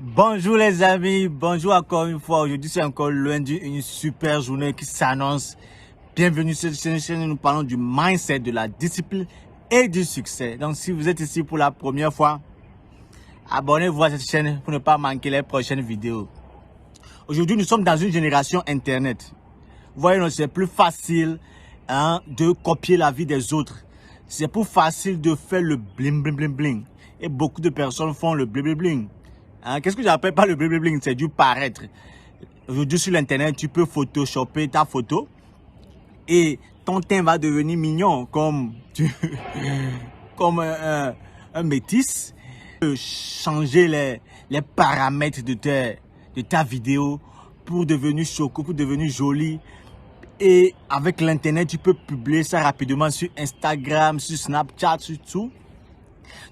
Bonjour les amis, bonjour encore une fois. Aujourd'hui c'est encore lundi, une super journée qui s'annonce. Bienvenue sur cette chaîne où nous parlons du mindset, de la discipline et du succès. Donc si vous êtes ici pour la première fois, abonnez-vous à cette chaîne pour ne pas manquer les prochaines vidéos. Aujourd'hui nous sommes dans une génération internet. Vous voyez, c'est plus facile de copier la vie des autres. C'est plus facile de faire le bling bling bling bling. Et beaucoup de personnes font le bling bling bling. Qu'est-ce que j'appelle pas le bling bling bling? C'est du paraître. Aujourd'hui sur l'internet, tu peux photoshopper ta photo et ton teint va devenir mignon comme un métis. Tu peux changer les paramètres de ta vidéo pour devenir choquant, pour devenir joli. Et avec l'internet, tu peux publier ça rapidement sur Instagram, sur Snapchat, sur tout.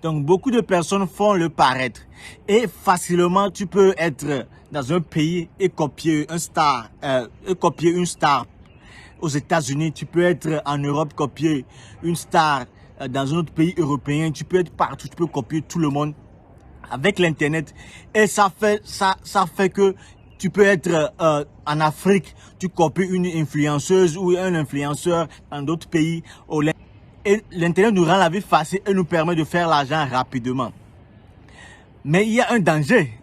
Donc, beaucoup de personnes font le paraître. Et facilement, tu peux être dans un pays et copier une star. Aux États-Unis, tu peux être en Europe, copier une star dans un autre pays européen. Tu peux être partout, tu peux copier tout le monde avec l'internet. Et ça fait que tu peux être en Afrique, tu copies une influenceuse ou un influenceur dans d'autres pays. Et l'internet nous rend la vie facile et nous permet de faire l'argent rapidement. Mais il y a un danger.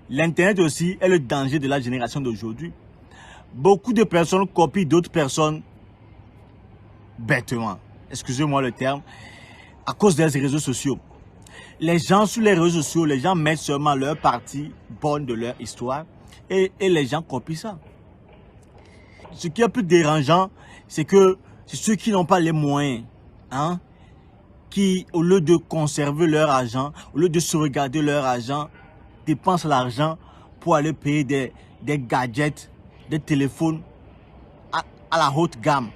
L'internet aussi est le danger de la génération d'aujourd'hui. Beaucoup de personnes copient d'autres personnes bêtement. Excusez-moi le terme. À cause des réseaux sociaux. Les gens sur les réseaux sociaux, les gens mettent seulement leur partie bonne de leur histoire et les gens copient ça. Ce qui est plus dérangeant, c'est que c'est ceux qui n'ont pas les moyens, qui au lieu de conserver leur argent, au lieu de sauvegarder leur argent, dépensent l'argent pour aller payer des gadgets, des téléphones à la haute gamme.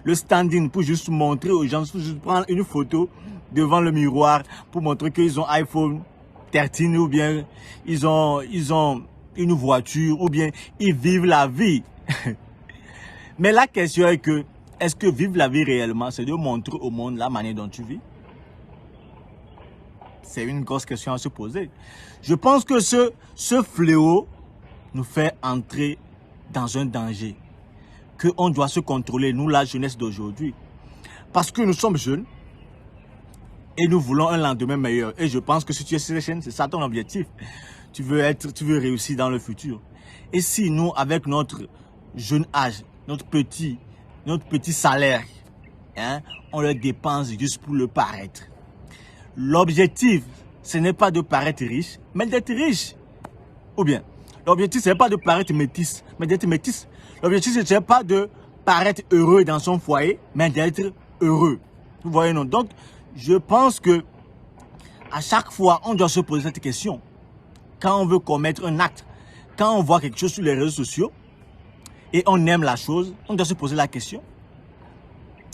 Le standing pour juste montrer aux gens, pour juste prendre une photo devant le miroir pour montrer qu'ils ont iPhone 13 ou bien ils ont une voiture ou bien ils vivent la vie. Mais la question est que, est-ce que vivre la vie réellement, c'est de montrer au monde la manière dont tu vis? C'est une grosse question à se poser. Je pense que ce fléau nous fait entrer dans un danger. Qu'on doit se contrôler, nous, la jeunesse d'aujourd'hui. Parce que nous sommes jeunes et nous voulons un lendemain meilleur. Et je pense que si tu es sur la chaîne, c'est ça ton objectif. Tu veux réussir dans le futur. Et si nous, avec notre jeune âge, notre petit salaire, on le dépense juste pour le paraître. L'objectif, ce n'est pas de paraître riche, mais d'être riche. Ou bien, l'objectif, ce n'est pas de paraître métis, mais d'être métis. L'objectif, ce n'est pas de paraître heureux dans son foyer, mais d'être heureux. Vous voyez, non? Donc, je pense que à chaque fois, on doit se poser cette question. Quand on veut commettre un acte, quand on voit quelque chose sur les réseaux sociaux, et on aime la chose, on doit se poser la question.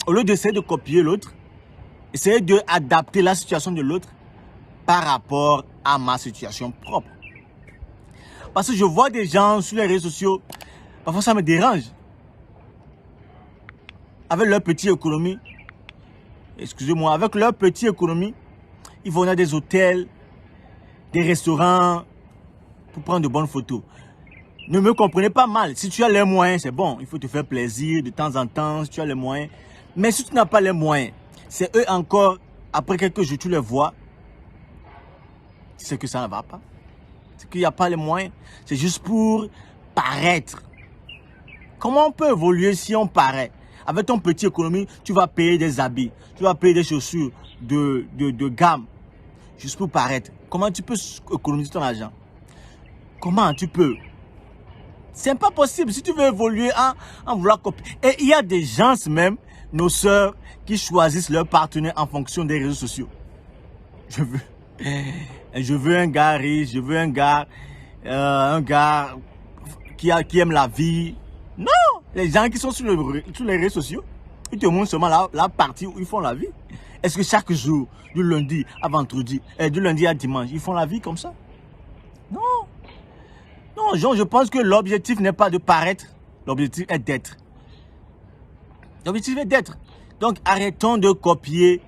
Au lieu d'essayer de copier l'autre, essayer d'adapter la situation de l'autre par rapport à ma situation propre. Parce que je vois des gens sur les réseaux sociaux, parfois ça me dérange. Avec leur petite économie, excusez-moi, avec leur petite économie, ils vont dans des hôtels, des restaurants pour prendre de bonnes photos. Ne me comprenez pas mal. Si tu as les moyens, c'est bon. Il faut te faire plaisir de temps en temps si tu as les moyens. Mais si tu n'as pas les moyens, c'est eux encore, après quelques jours, tu les vois. C'est que ça ne va pas. C'est qu'il n'y a pas les moyens. C'est juste pour paraître. Comment on peut évoluer si on paraît? Avec ton petit économie, tu vas payer des habits. Tu vas payer des chaussures de gamme. Juste pour paraître. Comment tu peux économiser ton argent? Comment tu peux? C'est pas possible si tu veux évoluer en vouloir copier. Et il y a des gens même, nos sœurs, qui choisissent leur partenaire en fonction des réseaux sociaux. Je veux un gars riche, je veux un gars qui aime la vie. Non, les gens qui sont sur les réseaux sociaux, ils te montrent seulement la partie où ils font la vie. Est-ce que chaque jour, du lundi à vendredi, du lundi à dimanche, ils font la vie comme ça? Non. Non, Jean, je pense que l'objectif n'est pas de paraître, l'objectif est d'être. L'objectif est d'être. Donc, arrêtons de copier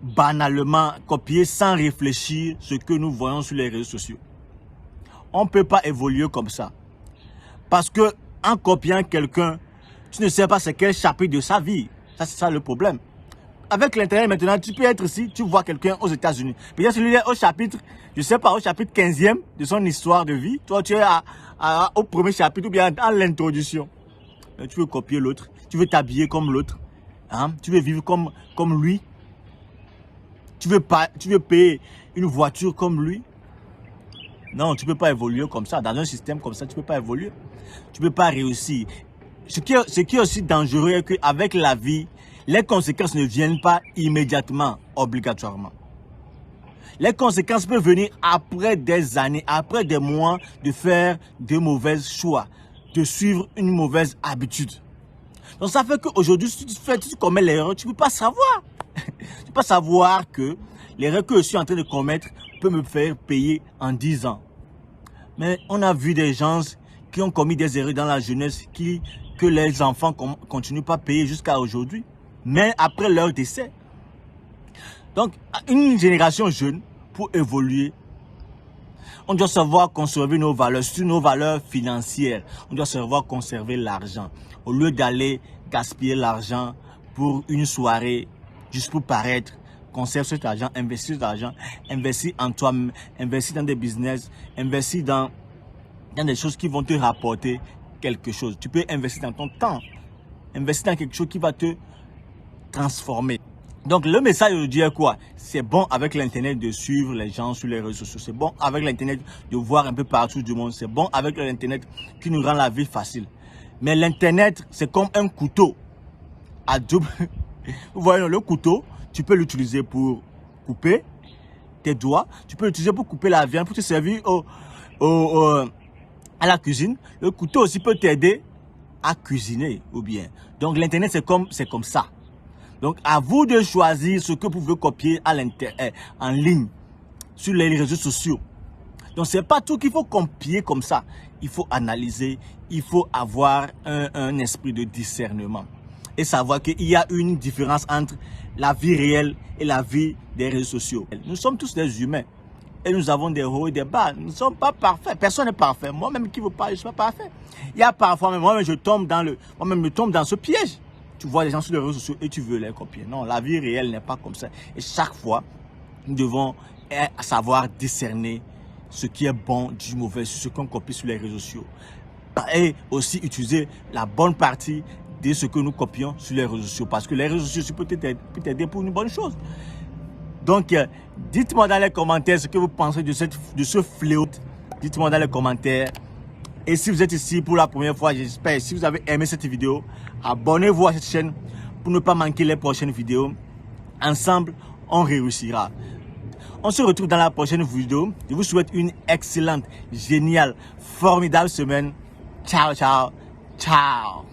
banalement, copier sans réfléchir ce que nous voyons sur les réseaux sociaux. On ne peut pas évoluer comme ça. Parce que en copiant quelqu'un, tu ne sais pas c'est quel chapitre de sa vie. Ça, c'est ça le problème. Avec l'internet maintenant, tu peux être ici, tu vois quelqu'un aux États-Unis. Peut-être celui là au chapitre, je sais pas, au chapitre 15e de son histoire de vie. Toi, tu es au premier chapitre ou bien à l'introduction. Tu veux copier l'autre, tu veux t'habiller comme l'autre, hein? Tu veux vivre comme lui. Tu veux payer une voiture comme lui. Non, tu ne peux pas évoluer comme ça. Dans un système comme ça, tu ne peux pas évoluer. Tu ne peux pas réussir. Ce qui est aussi dangereux est qu'avec la vie, les conséquences ne viennent pas immédiatement, obligatoirement. Les conséquences peuvent venir après des années, après des mois de faire de mauvais choix, de suivre une mauvaise habitude. Donc ça fait qu'aujourd'hui, si tu commets l'erreur, tu ne peux pas savoir. Tu ne peux pas savoir que l'erreur que je suis en train de commettre peut me faire payer en 10 ans. Mais on a vu des gens qui ont commis des erreurs dans la jeunesse que les enfants ne continuent pas à payer jusqu'à aujourd'hui, mais après leur décès. Donc, une génération jeune, pour évoluer, on doit savoir conserver nos valeurs, surtout nos valeurs financières. On doit savoir conserver l'argent. Au lieu d'aller gaspiller l'argent pour une soirée, juste pour paraître, conserve cet argent, investis cet argent, investis en toi, investis dans des business, investis dans des choses qui vont te rapporter quelque chose. Tu peux investir dans ton temps, investir dans quelque chose qui va te transformer. Donc le message aujourd'hui est quoi? C'est bon avec l'internet de suivre les gens sur les réseaux sociaux. C'est bon avec l'internet de voir un peu partout du monde. C'est bon avec l'internet qui nous rend la vie facile. Mais l'internet, c'est comme un couteau à double. Vous voyez, le couteau, tu peux l'utiliser pour couper tes doigts. Tu peux l'utiliser pour couper la viande, pour te servir à la cuisine. Le couteau aussi peut t'aider à cuisiner ou bien. Donc l'internet, c'est comme ça. Donc, à vous de choisir ce que vous pouvez copier en ligne, sur les réseaux sociaux. Donc, ce n'est pas tout qu'il faut copier comme ça. Il faut analyser, il faut avoir un esprit de discernement. Et savoir qu'il y a une différence entre la vie réelle et la vie des réseaux sociaux. Nous sommes tous des humains. Et nous avons des hauts et des bas. Nous ne sommes pas parfaits. Personne n'est parfait. Moi-même qui vous parle, je ne suis pas parfait. Il y a parfois, moi-même, je tombe dans ce piège. Tu vois les gens sur les réseaux sociaux et tu veux les copier. Non, la vie réelle n'est pas comme ça. Et chaque fois, nous devons savoir discerner ce qui est bon du mauvais, ce qu'on copie sur les réseaux sociaux. Et aussi utiliser la bonne partie de ce que nous copions sur les réseaux sociaux. Parce que les réseaux sociaux peuvent t'aider pour une bonne chose. Donc, dites-moi dans les commentaires ce que vous pensez de ce fléau. Dites-moi dans les commentaires. Et si vous êtes ici pour la première fois, j'espère, si vous avez aimé cette vidéo, abonnez-vous à cette chaîne pour ne pas manquer les prochaines vidéos. Ensemble, on réussira. On se retrouve dans la prochaine vidéo. Je vous souhaite une excellente, géniale, formidable semaine. Ciao, ciao, ciao.